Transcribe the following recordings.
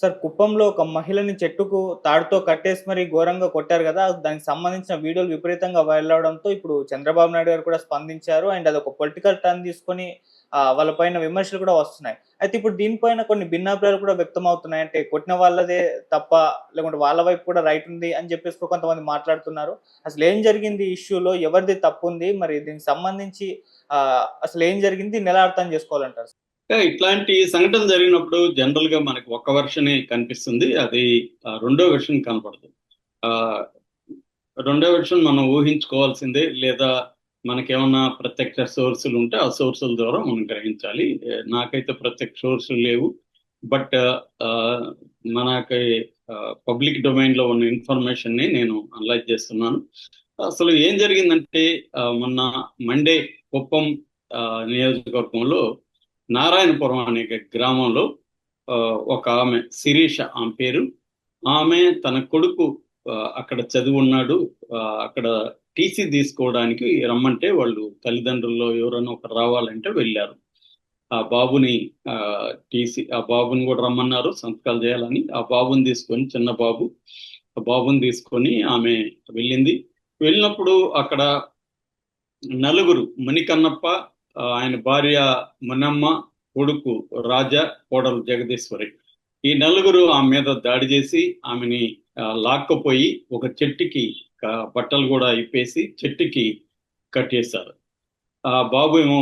Sir కుప్పంలో ఒక మహిళని చెట్టుకు తాడుతో కట్టేసి మరి ఘోరంగా కొట్టారు గదా! దానికి సంబంధించిన వీడియోలు విపరీతంగా వైరల్ అవ్వడంతో ఇప్పుడు చంద్రబాబు నాయుడు గారు కూడా స్పందించారు. అండ్ అదొక పొలిటికల్ టర్న్ తీసుకొని వాళ్ళ పైన విమర్శలు కూడా వస్తున్నాయి. అయితే ఇప్పుడు దీనిపైన కొన్ని భిన్నాభిప్రాయాలు కూడా వ్యక్తమవుతున్నాయి. అంటే కొట్టిన వాళ్ళదే తప్ప, లేకుంటే వాళ్ళ వైపు కూడా రైట్ ఉంది అని చెప్పేసి కూడా కొంతమంది మాట్లాడుతున్నారు. అసలేం జరిగింది ఈ ఇష్యూలో? ఎవరిది తప్పుంది? మరి దీనికి సంబంధించి అసలేం జరిగింది? దీన్నెలా అర్థం చేసుకోవాలంటారు? ఇట్లాంటి సంఘటన జరిగినప్పుడు జనరల్ గా మనకి ఒక్క వెర్షనే కనిపిస్తుంది. అది రెండో వెర్షన్ కనపడదు. ఆ రెండో వెర్షన్ మనం ఊహించుకోవాల్సిందే, లేదా మనకేమన్నా ప్రత్యక్ష సోర్సులు ఉంటే ఆ సోర్సుల ద్వారా మనం గ్రహించాలి. నాకైతే ప్రత్యక్ష సోర్సులు లేవు. బట్ మనకి పబ్లిక్ డొమైన్ లో ఉన్న ఇన్ఫర్మేషన్ ని నేను అనలైజ్ చేస్తున్నాను. అసలు ఏం జరిగిందంటే మొన్న మండే కుప్పం నియోజకవర్గంలో నారాయణపురం అనే గ్రామంలో ఒక ఆమె శిరీష ఆమె పేరు. ఆమె తన కొడుకు అక్కడ చదివి ఉన్నాడు. అక్కడ టీసీ తీసుకోవడానికి రమ్మంటే వాళ్ళు తల్లిదండ్రుల్లో ఎవరైనా ఒకరు రావాలంటే వెళ్ళారు. ఆ బాబుని ఆ బాబుని కూడా రమ్మన్నారు సంతకాలు చేయాలని. ఆ బాబుని తీసుకొని, చిన్న బాబు, ఆ బాబుని తీసుకొని ఆమె వెళ్ళింది. వెళ్ళినప్పుడు అక్కడ నలుగురు, మణికన్నప్ప, ఆయన భార్య మునమ్మ, కొడుకు రాజా, కోడలు జగదీశ్వరి, ఈ నలుగురు ఆమె మీద దాడి చేసి ఆమెని లాక్కపోయి ఒక చెట్టుకి బట్టలు కూడా ఇప్పేసి చెట్టుకి కట్టేశారు. ఆ బాబు ఏమో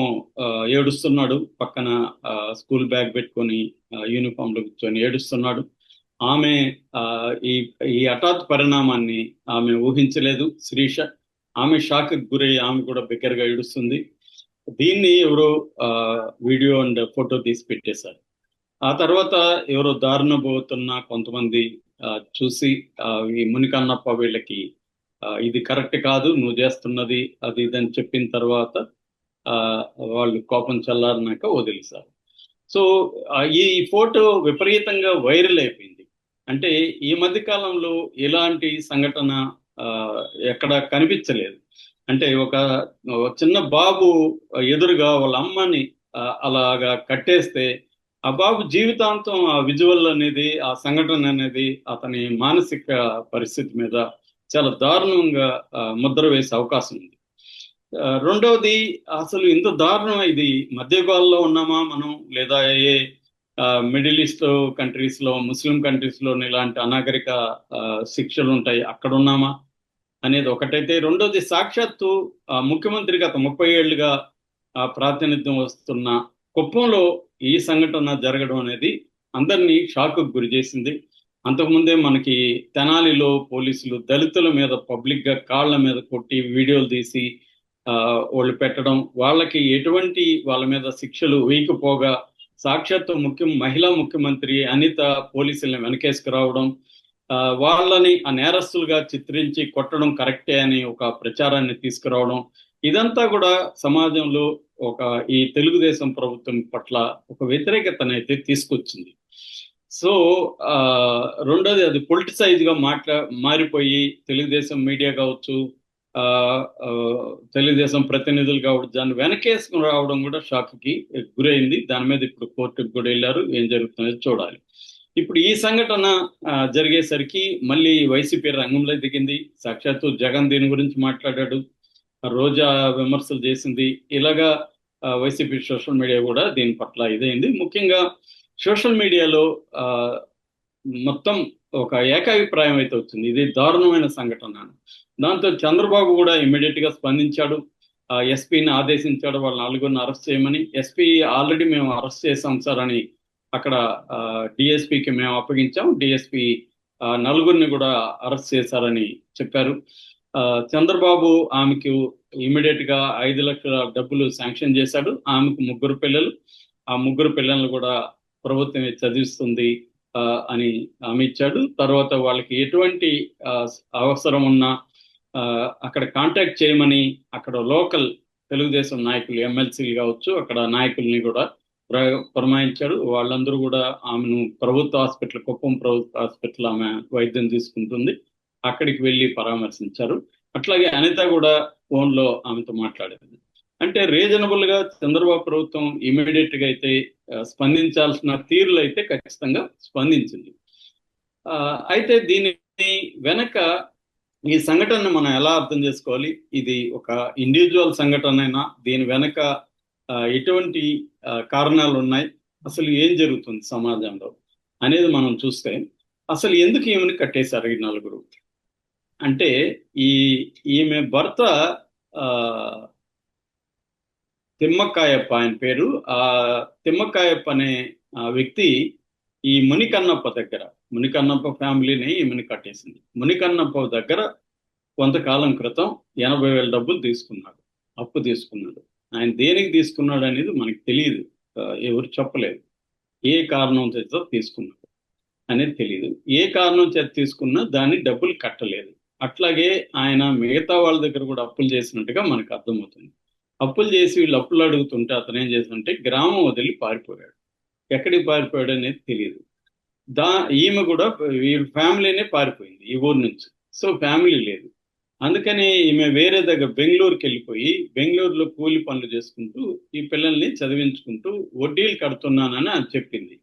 ఏడుస్తున్నాడు. పక్కన స్కూల్ బ్యాగ్ పెట్టుకొని యూనిఫామ్ లో కూర్చొని ఏడుస్తున్నాడు. ఆమె ఈ ఈ హఠాత్ పరిణామాన్ని ఆమె ఊహించలేదు. శిరీష ఆమె షాక్ గురై ఆమె కూడా బిగ్గరగా ఏడుస్తుంది. దీన్ని ఎవరో వీడియో అండ్ ఫోటో తీసి పెట్టేశారు. ఆ తర్వాత ఎవరో దారుణ పోతున్న కొంతమంది చూసి ఈ మునికన్నప్ప వీళ్ళకి ఇది కరెక్ట్ కాదు, నువ్వు చేస్తున్నది అది ఇదని చెప్పిన తర్వాత వాళ్ళు కోపం చల్లారినాక వదిలేశారు. సో ఈ ఫోటో విపరీతంగా వైరల్ అయిపోయింది. అంటే ఈ మధ్య కాలంలో ఇలాంటి సంఘటన ఎక్కడ కనిపించలేదు. అంటే ఒక చిన్న బాబు ఎదురుగా వాళ్ళ అమ్మని అలాగా కట్టేస్తే ఆ బాబు జీవితాంతం ఆ విజువల్ అనేది, ఆ సంఘటన అనేది అతని మానసిక పరిస్థితి మీద చాలా దారుణంగా ముద్ర వేసే అవకాశం ఉంది. రెండవది, అసలు ఇంత దారుణం ఇది మధ్యయుగాల్లో ఉన్నామా మనం, లేదా ఏ మిడిల్ ఈస్ట్ కంట్రీస్ లో, ముస్లిం కంట్రీస్ లో ఇలాంటి అనాగరిక శిక్షలు ఉంటాయి అక్కడ ఉన్నామా అనేది ఒకటైతే, రెండోది సాక్షాత్తు ముఖ్యమంత్రి గత 30 ఏళ్లుగా ప్రాతినిధ్యం వస్తున్న కుప్పంలో ఈ సంఘటన జరగడం అనేది అందరినీ షాక్ గురి చేసింది. అంతకుముందే మనకి తెనాలిలో పోలీసులు దళితుల మీద పబ్లిక్ గా కాళ్ల మీద కొట్టి వీడియోలు తీసి వాళ్ళు పెట్టడం, వాళ్ళకి ఎటువంటి వాళ్ళ మీద శిక్షలు వేయకపోగా సాక్షాత్తు మహిళా ముఖ్యమంత్రి అనిత పోలీసుల్ని వెనకేసుకురావడం, వాళ్ళని ఆ నేరస్తులుగా చిత్రించి కొట్టడం కరెక్టే అని ఒక ప్రచారాన్ని తీసుకురావడం, ఇదంతా కూడా సమాజంలో ఈ తెలుగుదేశం ప్రభుత్వం పట్ల ఒక వ్యతిరేకతనైతే తీసుకొచ్చింది. సో రెండోది, అది పొలిటిసైజ్ గా మారిపోయి తెలుగుదేశం మీడియా కావచ్చు, తెలుగుదేశం ప్రతినిధులు కావచ్చు, దాన్ని వెనకేసుకుని రావడం కూడా షాక్ కి గురైంది. దాని మీద ఇప్పుడు కోర్టుకు కూడా వెళ్ళారు. ఏం జరుగుతుందో చూడాలి. ఇప్పుడు ఈ సంఘటన జరిగేసరికి మళ్ళీ వైసీపీ రంగంలో దిగింది. సాక్షాత్తు జగన్ దీని గురించి మాట్లాడాడు, రోజా విమర్శలు చేసింది. ఇలాగా వైసీపీ సోషల్ మీడియా కూడా దీని పట్ల ఇదైంది. ముఖ్యంగా సోషల్ మీడియాలో మొత్తం ఒక ఏకాభిప్రాయం అయితే వచ్చింది, ఇది దారుణమైన సంఘటన. దాంతో చంద్రబాబు కూడా ఇమ్మీడియట్ గా స్పందించాడు. ఎస్పీని ఆదేశించాడు వాళ్ళ నలుగురిని అరెస్ట్ చేయమని. ఎస్పీ ఆల్రెడీ మేము అరెస్ట్ చేసాం సార్ అని అక్కడ డిఎస్పీకి మేము అప్పగించాం. డిఎస్పీ నలుగురిని కూడా అరెస్ట్ చేశారని చెప్పారు. చంద్రబాబు ఆమెకు ఇమ్మీడియట్ గా 5 లక్షల డబ్బులు శాంక్షన్ చేశాడు. ఆమెకు 3 పిల్లలు. ఆ 3 పిల్లలను కూడా ప్రభుత్వమే చదివిస్తుంది అని హామీ ఇచ్చాడు. తర్వాత వాళ్ళకి ఎటువంటి అవసరం ఉన్నా అక్కడ కాంటాక్ట్ చేయమని అక్కడ లోకల్ తెలుగుదేశం నాయకులు, ఎమ్మెల్సీలు కావచ్చు, అక్కడ నాయకుల్ని కూడా పురమాయించాడు. వాళ్ళందరూ కూడా ఆమెను కుప్పం ప్రభుత్వ హాస్పిటల్ ఆమె వైద్యం తీసుకుంటుంది, అక్కడికి వెళ్ళి పరామర్శించారు. అట్లాగే అనిత కూడా ఫోన్ లో ఆమెతో మాట్లాడింది. అంటే రీజనబుల్ గా చంద్రబాబు ప్రభుత్వం ఇమీడియట్ గా అయితే స్పందించాల్సిన తీరులో అయితే ఖచ్చితంగా స్పందించింది. అయితే దీని వెనక ఈ సంఘటనను మనం ఎలా అర్థం చేసుకోవాలి? ఇది ఒక ఇండివిజువల్ సంఘటనైనా దీని వెనక ఎటువంటి కారణాలు ఉన్నాయి, అసలు ఏం జరుగుతుంది సమాజంలో అనేది మనం చూస్తే, అసలు ఎందుకు ఈమెను కట్టేశారు ఈ నలుగురు అంటే, ఈ ఈమె భర్త ఆ తిమ్మక్కాయప్ప ఆయన పేరు. ఆ తిమ్మక్కాయప్ప అనే వ్యక్తి ఈ మునికన్నప్ప దగ్గర, మునికన్నప్ప ఫ్యామిలీని ఈమెను కట్టేసింది. మునికన్నప్ప దగ్గర కొంతకాలం క్రితం 80,000 డబ్బులు తీసుకున్నాడు, అప్పు తీసుకున్నాడు. ఆయన దేనికి తీసుకున్నాడు అనేది మనకి తెలియదు, ఎవరు చెప్పలేదు. ఏ కారణం చేత తీసుకున్నాడు అనేది తెలియదు. ఏ కారణం చేత తీసుకున్నా దాన్ని డబ్బులు కట్టలేదు. అట్లాగే ఆయన మిగతా వాళ్ళ దగ్గర కూడా అప్పులు చేసినట్టుగా మనకు అర్థమవుతుంది. అప్పులు చేసి వీళ్ళు అప్పులు అడుగుతుంటే అతను ఏం చేస్తుంటే గ్రామం వదిలి పారిపోయాడు. ఎక్కడికి పారిపోయాడు అనేది తెలియదు. ఈమె కూడా వీళ్ళ ఫ్యామిలీనే పారిపోయింది ఈ ఊరు నుంచి. సో ఫ్యామిలీ లేదు. అందుకని ఈమె వేరే దగ్గర బెంగళూరుకి వెళ్ళిపోయి బెంగళూరులో కూలి పనులు చేసుకుంటూ ఈ పిల్లల్ని చదివించుకుంటూ వడ్డీలు కడుతున్నానని అని చెప్పింది.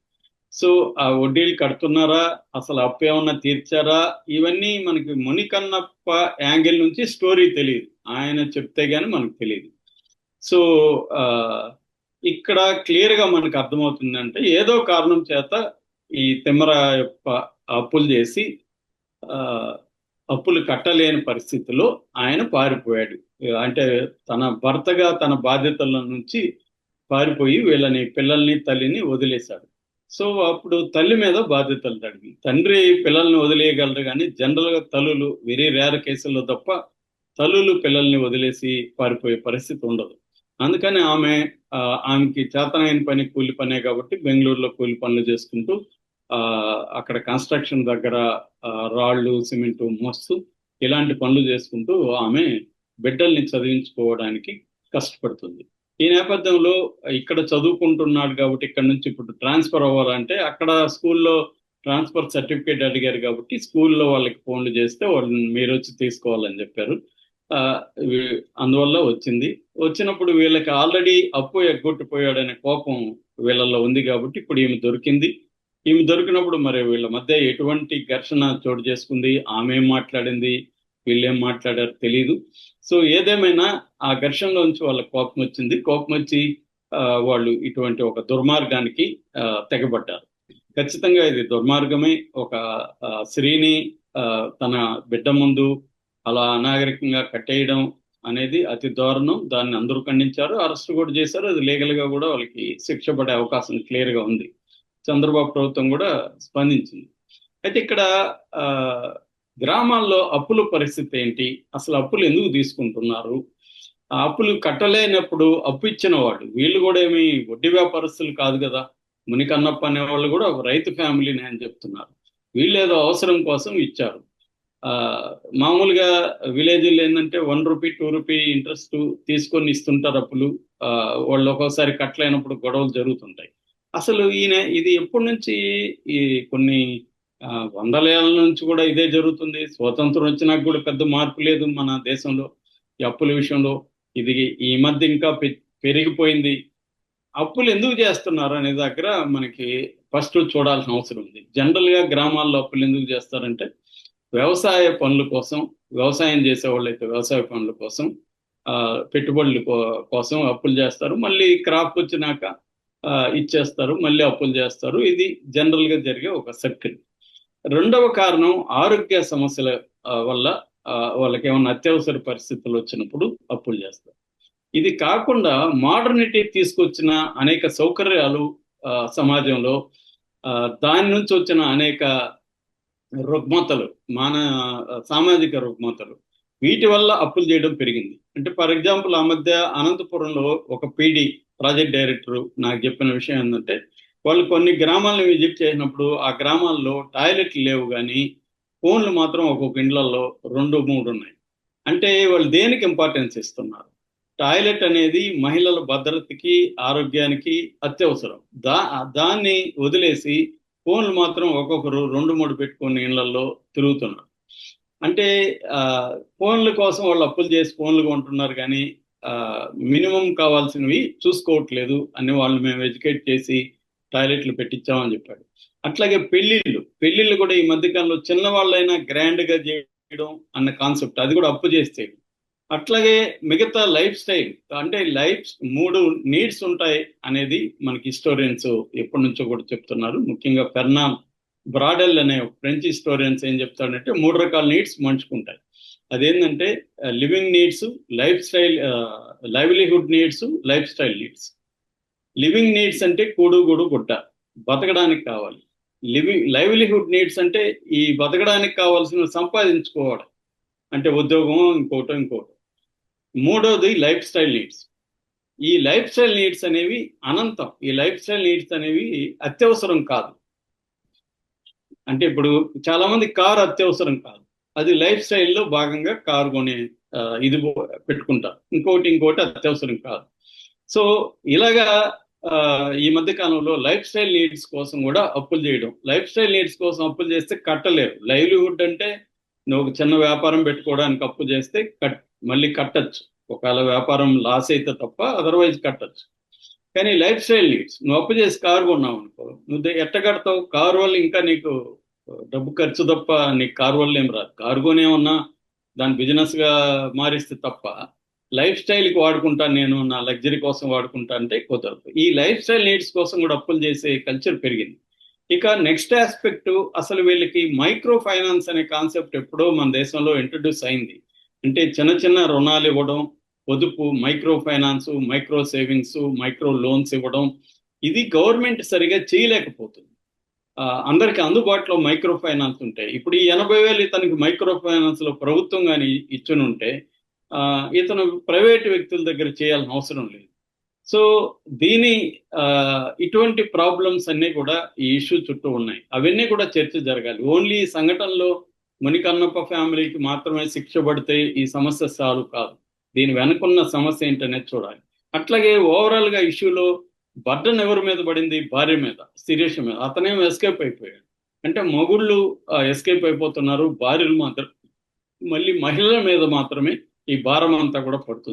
సో ఆ వడ్డీలు కడుతున్నారా, అసలు అప్పు ఏమన్నా తీర్చారా, ఇవన్నీ మనకి మునికన్నప్ప యాంగిల్ నుంచి స్టోరీ తెలియదు. ఆయన చెప్తే గానీ మనకు తెలియదు. సో ఇక్కడ క్లియర్ గా మనకు అర్థమవుతుందంటే ఏదో కారణం చేత ఈ తిమ్మరాయప్ప అప్పులు చేసి అప్పులు కట్టలేని పరిస్థితిలో ఆయన పారిపోయాడు. అంటే తన భర్తగా తన బాధ్యతల నుంచి పారిపోయి వీళ్ళని పిల్లల్ని తల్లిని వదిలేశాడు. సో అప్పుడు తల్లి మీద బాధ్యతలు తడిగి, తండ్రి పిల్లల్ని వదిలేయగలరు కానీ జనరల్ గా తల్లులు వెరీ రేర్ కేసుల్లో తప్ప తల్లులు పిల్లల్ని వదిలేసి పారిపోయే పరిస్థితి ఉండదు. అందుకని ఆమెకి చేతనైన పని కూలి పనే కాబట్టి బెంగళూరులో కూలి పనులు చేసుకుంటూ అక్కడ కన్స్ట్రక్షన్ దగ్గర రాళ్ళు సిమెంటు మోస్తూ ఇలాంటి పనులు చేసుకుంటూ ఆమె బిడ్డల్ని చదివించుకోవడానికి కష్టపడుతుంది. ఈ నేపథ్యంలో ఇక్కడ చదువుకుంటున్నాడు కాబట్టి ఇక్కడ నుంచి ఇప్పుడు ట్రాన్స్ఫర్ అవ్వాలంటే అక్కడ స్కూల్లో ట్రాన్స్ఫర్ సర్టిఫికేట్ అడిగారు కాబట్టి స్కూల్లో వాళ్ళకి ఫోన్లు చేస్తే వాళ్ళని మీరు వచ్చి తీసుకోవాలని చెప్పారు. అందువల్ల వచ్చినప్పుడు వీళ్ళకి ఆల్రెడీ అప్పు ఎగ్గొట్టిపోయాడనే కోపం వీళ్ళల్లో ఉంది కాబట్టి ఇప్పుడు ఈమె దొరికింది. ఈమె దొరికినప్పుడు మరి వీళ్ళ మధ్య ఎటువంటి ఘర్షణ చోటు చేసుకుంది, ఆమె ఏం మాట్లాడింది, వీళ్ళేం మాట్లాడారు తెలియదు. సో ఏదేమైనా ఆ ఘర్షణలోంచి వాళ్ళకి కోపం వచ్చింది. కోపం వచ్చి వాళ్ళు ఇటువంటి ఒక దుర్మార్గానికి తెగబడ్డారు. ఖచ్చితంగా ఇది దుర్మార్గమే. ఒక స్త్రీని తన బిడ్డ ముందు అలా అనాగరికంగా కట్టేయడం అనేది అతి దారుణం. దాన్ని అందరూ ఖండించారు, అరెస్ట్ కూడా చేశారు. అది లీగల్ గా కూడా వాళ్ళకి శిక్ష పడే అవకాశం క్లియర్ గా ఉంది. చంద్రబాబు ప్రభుత్వం కూడా స్పందించింది. అయితే ఇక్కడ గ్రామాల్లో అప్పుల పరిస్థితి ఏంటి, అసలు అప్పులు ఎందుకు తీసుకుంటున్నారు, ఆ అప్పులు కట్టలేనప్పుడు అప్పు ఇచ్చిన వాళ్ళు వీళ్ళు కూడా ఏమి వడ్డీ వ్యాపారస్తులు కాదు కదా. మునికన్నప్ప అనే వాళ్ళు కూడా ఒక రైతు ఫ్యామిలీని అని చెప్తున్నారు. వీళ్ళు ఏదో అవసరం కోసం ఇచ్చారు. మామూలుగా విలేజ్లో ఏంటంటే 1 రూపీ 2 రూపీ ఇంట్రెస్ట్ తీసుకొని ఇస్తుంటారు అప్పులు. వాళ్ళు ఒక్కోసారి కట్టలేనప్పుడు గొడవలు జరుగుతుంటాయి. అసలు ఇది ఎప్పటి నుంచి, ఈ కొన్ని వందల ఏళ్ళ నుంచి కూడా ఇదే జరుగుతుంది. స్వాతంత్రం వచ్చినాక కూడా పెద్ద మార్పు లేదు మన దేశంలో ఈ అప్పుల విషయంలో. ఇది ఈ మధ్య ఇంకా పెరిగిపోయింది. అప్పులు ఎందుకు చేస్తున్నారు అనే దగ్గర మనకి ఫస్ట్ చూడాల్సిన అవసరం ఉంది. జనరల్ గా గ్రామాల్లో అప్పులు ఎందుకు చేస్తారంటే వ్యవసాయ పనుల కోసం, వ్యవసాయం చేసేవాళ్ళు అయితే వ్యవసాయ పనుల కోసం, పెట్టుబడుల కోసం అప్పులు చేస్తారు. మళ్ళీ క్రాప్ వచ్చినాక ఇచ్చేస్తారు, మళ్ళీ అప్పులు చేస్తారు. ఇది జనరల్ గా జరిగే ఒక సర్కిల్. రెండవ కారణం ఆరోగ్య సమస్యల వల్ల వాళ్ళకి ఏమైనా అత్యవసర పరిస్థితులు వచ్చినప్పుడు అప్పులు చేస్తారు. ఇది కాకుండా మోడర్నిటీ తీసుకొచ్చిన అనేక సౌకర్యాలు సమాజంలో, దాని నుంచి వచ్చిన అనేక రుగ్మతలు, సామాజిక రుగ్మతలు, వీటి వల్ల అప్పులు చేయడం పెరిగింది. అంటే ఫర్ ఎగ్జాంపుల్ ఆ మధ్య అనంతపురంలో ఒక పీడి ప్రాజెక్ట్ డైరెక్టర్ నాకు చెప్పిన విషయం ఏంటంటే, వాళ్ళు కొన్ని గ్రామాలను విజిట్ చేసినప్పుడు ఆ గ్రామాల్లో టాయిలెట్లు లేవు కానీ ఫోన్లు మాత్రం ఒక్కొక్క ఇండ్లలో 2-3 ఉన్నాయి. అంటే వాళ్ళు దేనికి ఇంపార్టెన్స్ ఇస్తున్నారు? టాయిలెట్ అనేది మహిళల భద్రతకి ఆరోగ్యానికి అత్యవసరం. దాన్ని వదిలేసి ఫోన్లు మాత్రం ఒక్కొక్కరు 2-3 పెట్టుకుని ఇళ్లలో తిరుగుతున్నారు. అంటే ఫోన్ల కోసం వాళ్ళు అప్పులు చేసి ఫోన్లు కొంటున్నారు కానీ మినిమం కావాల్సినవి చూసుకోవట్లేదు అని వాళ్ళు మేము ఎడ్యుకేట్ చేసి టాయిలెట్లు పెట్టించామని చెప్పాడు. అట్లాగే పెళ్లిళ్ళు కూడా ఈ మధ్యకాలంలో చిన్నవాళ్ళైనా గ్రాండ్ గా చేయడం అన్న కాన్సెప్ట్, అది కూడా అప్పు చేస్తే. అట్లాగే మిగతా లైఫ్ స్టైల్, అంటే లైఫ్ 3 నీడ్స్ ఉంటాయి అనేది మనకి హిస్టోరియన్స్ ఎప్పటి నుంచో కూడా చెప్తున్నారు. ముఖ్యంగా ఫెర్నాన్ బ్రాడెల్ అనే ఫ్రెంచ్ హిస్టోరియన్స్ ఏం చెప్తాడంటే 3 రకాల నీడ్స్ మనిషికి ఉంటాయి. అదేంటంటే living needs, life style, livelihood needs, life style needs. Living needs అంటే కూడు గూడు గుడ్డ, బతకడానికి కావాలి. లైవ్లీహుడ్ నీడ్స్ అంటే ఈ బతకడానికి కావాల్సిన సంపాదించుకోవడం, అంటే ఉద్యోగం, ఇంకోటి. మూడోది లైఫ్ స్టైల్ నీడ్స్. ఈ లైఫ్ స్టైల్ నీడ్స్ అనేవి అనంతం. ఈ లైఫ్ స్టైల్ నీడ్స్ అనేవి అత్యవసరం కాదు. అంటే ఇప్పుడు చాలా మంది కారు అత్యవసరం కాదు, అది లైఫ్ స్టైల్లో భాగంగా కారు కొనే ఇది పెట్టుకుంటారు. ఇంకోటి అత్యవసరం కాదు. సో ఇలాగా ఈ మధ్య కాలంలో లైఫ్ స్టైల్ నీడ్స్ కోసం కూడా అప్పులు చేయడం. లైఫ్ స్టైల్ నీడ్స్ కోసం అప్పులు చేస్తే కట్టలేరు. లైవ్లీహుడ్ అంటే నువ్వు ఒక చిన్న వ్యాపారం పెట్టుకోవడానికి అప్పు చేస్తే మళ్ళీ కట్టచ్చు, ఒకవేళ వ్యాపారం లాస్ అయితే తప్ప, అదర్వైజ్ కట్టచ్చు. కానీ లైఫ్ స్టైల్ నీడ్స్, నువ్వు అప్పు చేసి కారు కొన్నావు అనుకో, నువ్వు ఎట్ట కడతావు? కారు వల్ల ఇంకా నీకు డబ్బు ఖర్చు తప్ప నీకు కారు వల్ల ఏం రాదు. కారు కొనే ఉన్నా దాన్ని బిజినెస్ గా మారిస్తే తప్ప లైఫ్ స్టైల్కి వాడుకుంటాను నేను, నా లగ్జరీ కోసం వాడుకుంటా అంటే కుదరదు. ఈ లైఫ్ స్టైల్ నీడ్స్ కోసం కూడా అప్పులు చేసే కల్చర్ పెరిగింది. ఇక నెక్స్ట్ ఆస్పెక్ట్, అసలు వీళ్ళకి మైక్రో ఫైనాన్స్ అనే కాన్సెప్ట్ ఎప్పుడో మన దేశంలో ఇంట్రడ్యూస్ అయింది. అంటే చిన్న చిన్న రుణాలు ఇవ్వడం, పొదుపు, micro finance, micro savings, micro loans ఇవ్వడం, ఇది గవర్నమెంట్ సరిగా చేయలేకపోతుంది. అందరికి అందుబాటులో మైక్రో ఫైనాన్స్ ఉంటాయి. ఇప్పుడు ఈ 80,000 ఇతనికి మైక్రో ఫైనాన్స్ లో ప్రభుత్వం కానీ ఇచ్చునుంటే ఇతను ప్రైవేట్ వ్యక్తుల దగ్గర చేయాల్సిన అవసరం లేదు. సో ఇటువంటి ప్రాబ్లమ్స్ అన్నీ కూడా ఈ ఇష్యూ చుట్టూ ఉన్నాయి. అవన్నీ కూడా చర్చ జరగాలి. ఓన్లీ సంఘటనలో మునికన్నప్ప ఫ్యామిలీకి మాత్రమే శిక్ష పడితే ఈ సమస్య సాల్వ్ కాదు. దీని వెనుకున్న సమస్య ఏంటనేది చూడాలి. అట్లాగే ఓవరాల్ గా ఇష్యూలో బర్డన్ ఎవరి మీద పడింది? భార్య మీద, శిరీష మీద. అతనేమో ఎస్కేప్ అయిపోయాడు. అంటే మొగుళ్ళు ఎస్కేప్ అయిపోతున్నారు, భార్యలు మాత్రం మళ్ళీ మహిళల మీద మాత్రమే ఈ భారం అంతా కూడా పడుతుంది.